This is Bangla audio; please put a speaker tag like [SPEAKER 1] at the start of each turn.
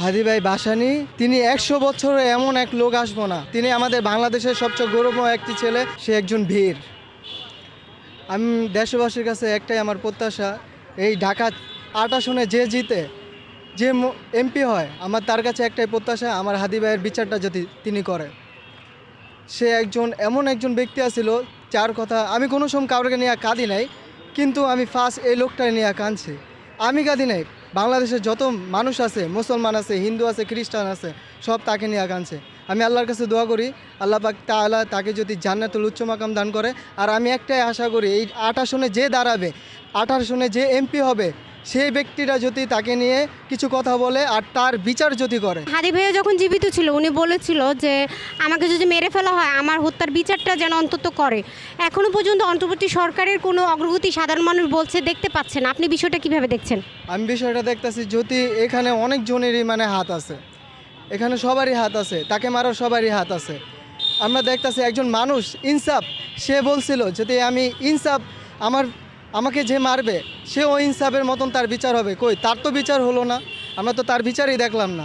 [SPEAKER 1] হাদি ভাই ভাসানী তিনি 100 বছরে এমন এক লোক আসবো না, তিনি আমাদের বাংলাদেশের সবচেয়ে গৌরবময় একটি ছেলে, সে একজন বীর। আমি দেশবাসীর কাছে একটাই আমার প্রত্যাশা, এই ঢাকা 8 আসনে যে জিতে, যে এমপি হয়, আমার তার কাছে একটাই প্রত্যাশা, আমার হাদি ভাইয়ের বিচারটা যদি তিনি করে। সে এমন একজন ব্যক্তি আছিল, যার কথা আমি কোনো সময় কাউকে নিয়ে কাঁদি নাই, কিন্তু আমি ফার্স্ট এই লোকটা নিয়ে কাঁদছি। আমি কাঁদি নাই, বাংলাদেশের যত মানুষ আছে, মুসলমান আছে, হিন্দু আছে, খ্রিস্টান আছে, সব তাকে নিয়ে কাঁদছে। আমি আল্লাহর কাছে দোয়া করি, আল্লাহ পাক তাআলা তাকে যদি জান্নাতুল উচ্চ মাকাম দান করে। আর আমি একটাই আশা করি, এই 8 আসনে যে দাঁড়াবে, 8 আসনে যে এমপি হবে, সেই ব্যক্তিরা যদি তাকে নিয়ে কিছু কথা বলে আর তার বিচার যদি করে।
[SPEAKER 2] হাদি ভাইয়া যখন জীবিত ছিল উনি বলেছিল যে আমাকে যদি মেরে ফেলা হয় আমার হত্যার বিচারটা যেন অন্তত করে। এখনো পর্যন্ত অন্তর্বর্তী সরকারের কোনো অগ্রগতি সাধারণ মানুষ বলছে দেখতে পাচ্ছেন, আপনি বিষয়টা কিভাবে দেখছেন?
[SPEAKER 1] আমি বিষয়টা দেখতেছি, যদি এখানে অনেকজনেরই হাত আছে, এখানে সবারই হাত আছে, তাকে মারার সবারই হাত আছে। আমরা দেখতেছি একজন মানুষ ইনসাফ, সে বলছিল যদি আমি ইনসাফ, আমাকে যে মারবে সেও ইনসাফের মতন তার বিচার হবে, কই তার তো বিচার হলো না, আমরা তো তার বিচারই দেখলাম না।